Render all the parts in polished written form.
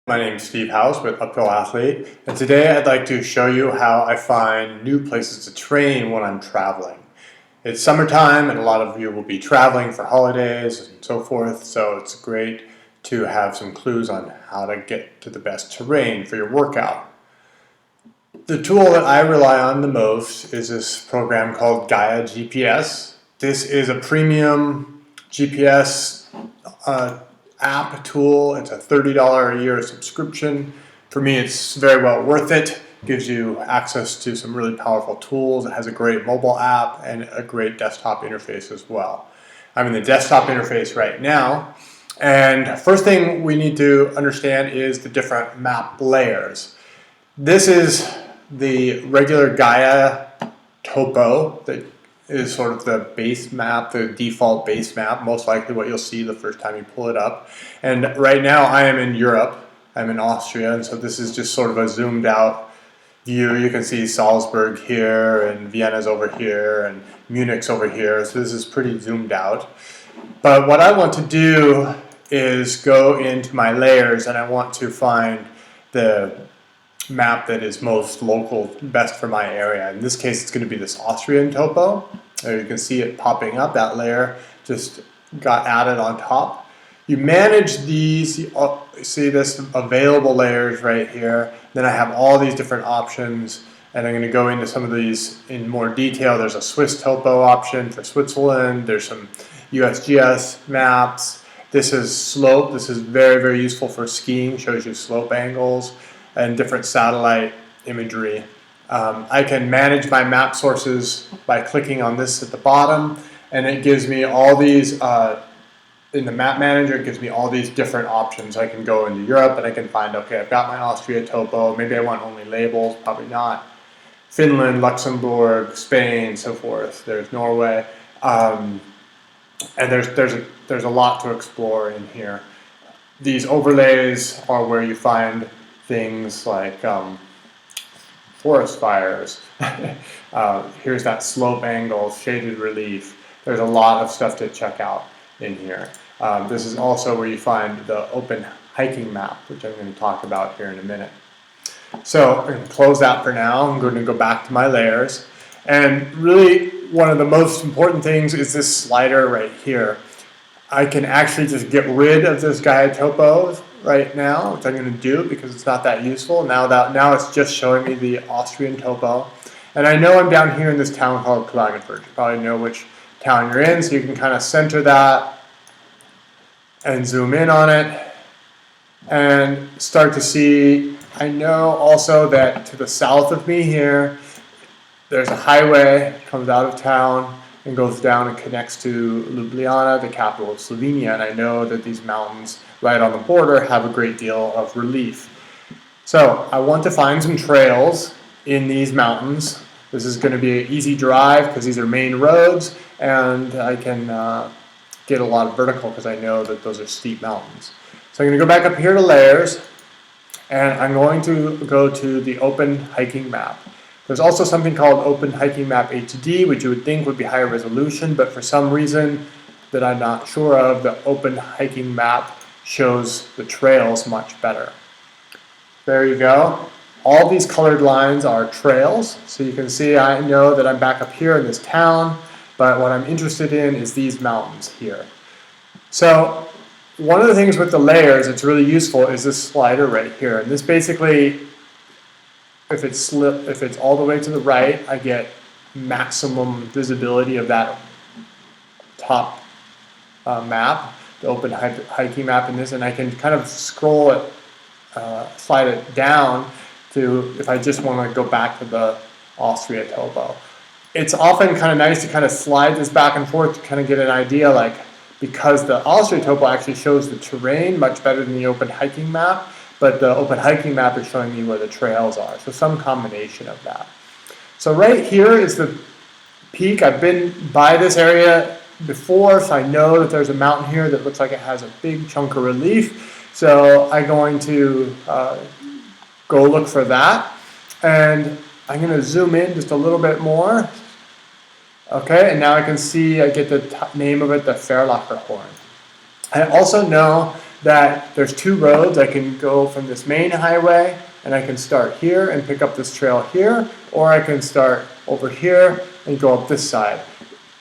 My name is Steve House with Uphill Athlete, and today I'd like to show you how I find new places to train when I'm traveling. It's summertime and a lot of you will be traveling for holidays and so forth, so it's great to have some clues on how to get to the best terrain for your workout. The tool that I rely on the most is this program called Gaia GPS. This is a premium GPS app tool. It's a $30 a year subscription. For me, it's very well worth it. Gives you access to some really powerful tools. It has a great mobile app and a great desktop interface as well. I'm in the desktop interface right now, and first thing we need to understand is the different map layers. This is the regular Gaia topo that is sort of the base map, the default base map, most likely what you'll see the first time you pull it up. And right now I am in Europe, I'm in Austria, and so this is just sort of a zoomed out view. You can see Salzburg here, and Vienna's over here, and Munich's over here, so this is pretty zoomed out. But what I want to do is go into my layers, and I want to find the map that is most local, best for my area. In this case, it's going to be this Austrian topo. There you can see it popping up. That layer just got added on top. You manage these, you see this available layers right here. Then I have all these different options, and I'm going to go into some of these in more detail. There's a Swiss topo option for Switzerland. There's some USGS maps. This is slope. This is very, very useful for skiing. Shows you slope angles and different satellite imagery. I can manage my map sources by clicking on this at the bottom, and it gives me all these, in the map manager, it gives me all these different options. I can go into Europe and I can find, okay, I've got my Austria topo, maybe I want only labels, probably not. Finland, Luxembourg, Spain, so forth. There's Norway, and there's a lot to explore in here. These overlays are where you find things like forest fires. Here's that slope angle, shaded relief. There's a lot of stuff to check out in here. This is also where you find the open hiking map, which I'm going to talk about here in a minute. So I'm going to close that for now. I'm going to go back to my layers. And really, one of the most important things is this slider right here. I can actually just get rid of this Gaia topo right now, which I'm going to do because it's not that useful. Now it's just showing me the Austrian topo. And I know I'm down here in this town called Klagenfurt. You probably know which town you're in, so you can kind of center that and zoom in on it and start to see. I know also that to the south of me here, there's a highway that comes out of town and goes down and connects to Ljubljana, the capital of Slovenia, and I know that these mountains right on the border have a great deal of relief. So I want to find some trails in these mountains. This is going to be an easy drive because these are main roads, and I can get a lot of vertical because I know that those are steep mountains. So I'm going to go back up here to layers, and I'm going to go to the open hiking map. There's also something called Open Hiking Map HD, which you would think would be higher resolution, but for some reason that I'm not sure of, the Open Hiking Map shows the trails much better. There you go. All these colored lines are trails, so you can see I know that I'm back up here in this town, but what I'm interested in is these mountains here. So one of the things with the layers that's really useful is this slider right here, and this basically, if it's all the way to the right, I get maximum visibility of that top map, the open hiking map in this, and I can kind of scroll it, slide it down to if I just want to go back to the Austria topo. It's often kind of nice to kind of slide this back and forth to kind of get an idea, like, because the Austria topo actually shows the terrain much better than the open hiking map, but the open hiking map is showing me where the trails are. So some combination of that. So right here is the peak. I've been by this area before, so I know that there's a mountain here that looks like it has a big chunk of relief. So I'm going to go look for that. And I'm going to zoom in just a little bit more. Okay, and now I can see, I get the name of it, the Ferlacher Horn. I also know that there's two roads. I can go from this main highway and I can start here and pick up this trail here, or I can start over here and go up this side.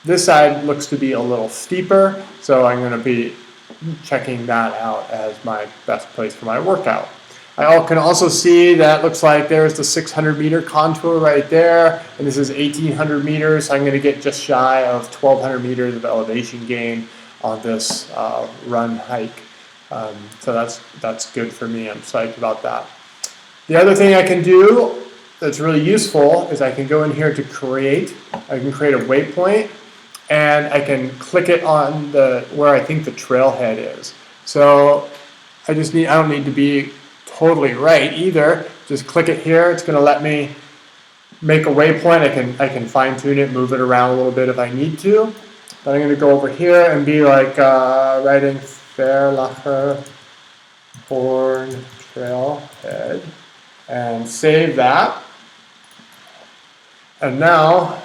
This side looks to be a little steeper, so I'm going to be checking that out as my best place for my workout. I can also see that looks like there's the 600-meter contour right there, and this is 1,800 meters. So I'm going to get just shy of 1,200 meters of elevation gain on this run hike. So that's good for me. I'm psyched about that. The other thing I can do that's really useful is I can go in here to create. I can create a waypoint, and I can click it on where I think the trailhead is. So I don't need to be totally right either. Just click it here. It's going to let me make a waypoint. I can fine tune it, move it around a little bit if I need to. But I'm going to go over here and be like writing Fairlacher Horn Trailhead and save that. And now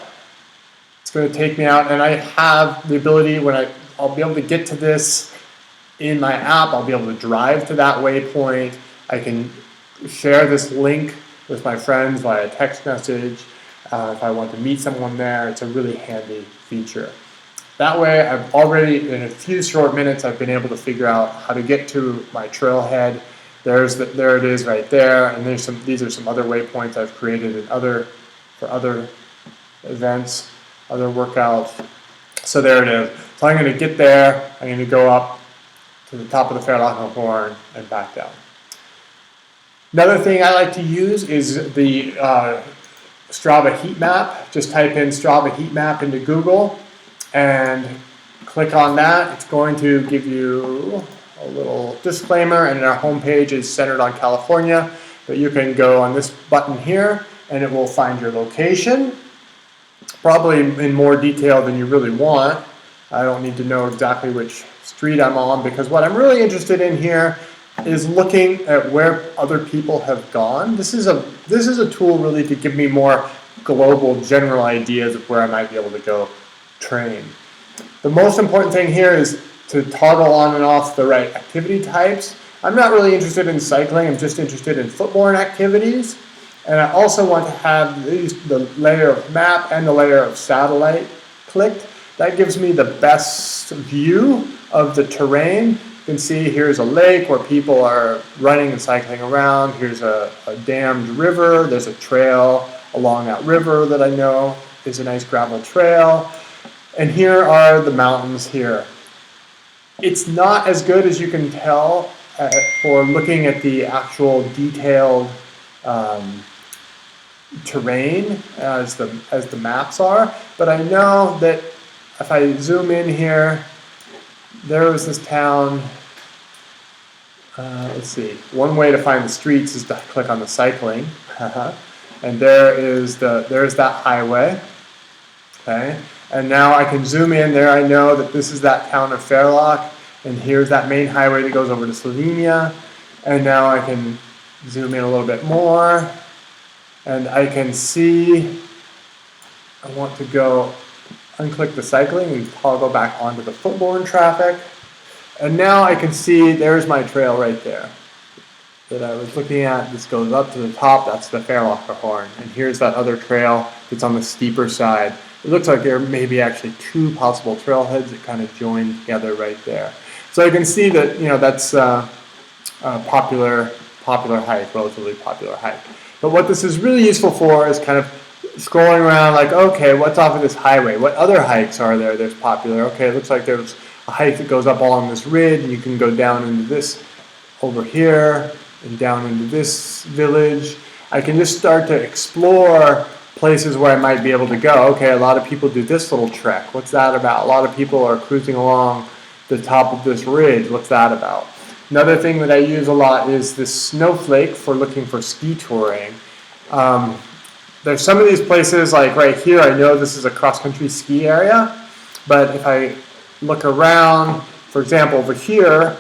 it's going to take me out, and I have the ability I'll be able to get to this in my app. I'll be able to drive to that waypoint. I can share this link with my friends via text message if I want to meet someone there. It's a really handy feature. That way, I've already, in a few short minutes, I've been able to figure out how to get to my trailhead. There it is right there, and these are some other waypoints I've created for other events, other workouts. So there it is. So I'm going to get there. I'm going to go up to the top of the Fairlacher Horn and back down. Another thing I like to use is the Strava Heatmap. Just type in Strava Heatmap into Google and click on that. It's going to give you a little disclaimer, and our homepage is centered on California, but you can go on this button here and it will find your location, probably in more detail than you really want. I don't need to know exactly which street I'm on, because what I'm really interested in here is looking at where other people have gone. This is a tool really to give me more global general ideas of where I might be able to go train. The most important thing here is to toggle on and off the right activity types. I'm not really interested in cycling, I'm just interested in footborne activities. And I also want to have the layer of map and the layer of satellite clicked. That gives me the best view of the terrain. You can see here's a lake where people are running and cycling around. Here's a dammed river. There's a trail along that river that I know is a nice gravel trail. And here are the mountains here. It's not as good as you can tell for looking at the actual detailed terrain as the maps are, but I know that if I zoom in here, there was this town. Let's see. One way to find the streets is to click on the cycling, and there's that highway. Okay, and now I can zoom in there. I know that this is that town of Fairlock, and here's that main highway that goes over to Slovenia. And now I can zoom in a little bit more, and I can see. I want to go unclick the cycling and toggle back onto the footborne traffic. And now I can see there's my trail right there that I was looking at. This goes up to the top, that's the Fairlacher Horn. And here's that other trail that's on the steeper side. It looks like there may be actually two possible trailheads that kind of join together right there. So I can see that, that's a popular hike, relatively popular hike. But what this is really useful for is kind of scrolling around like, okay, what's off of this highway? What other hikes are there that's popular? Okay, it looks like there's a hike that goes up along this ridge, and you can go down into this over here and down into this village. I can just start to explore places where I might be able to go. Okay, a lot of people do this little trek. What's that about? A lot of people are cruising along the top of this ridge. What's that about? Another thing that I use a lot is this snowflake for looking for ski touring. There's some of these places, like right here, I know this is a cross-country ski area, but if I look around, for example, over here,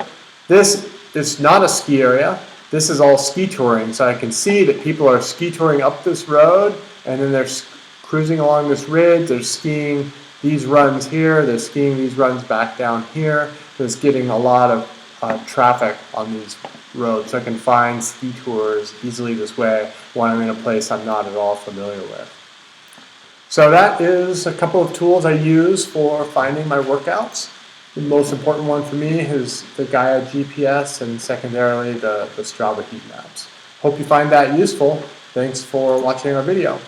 this is not a ski area. This is all ski touring, so I can see that people are ski touring up this road, and then they're cruising along this ridge. They're skiing these runs here. They're skiing these runs back down here. So it's getting a lot of traffic on these roads, so I can find ski tours easily this way when I'm in a place I'm not at all familiar with. So that is a couple of tools I use for finding my workouts. The most important one for me is the Gaia GPS, and secondarily the Strava Heatmaps. Hope you find that useful. Thanks for watching our video.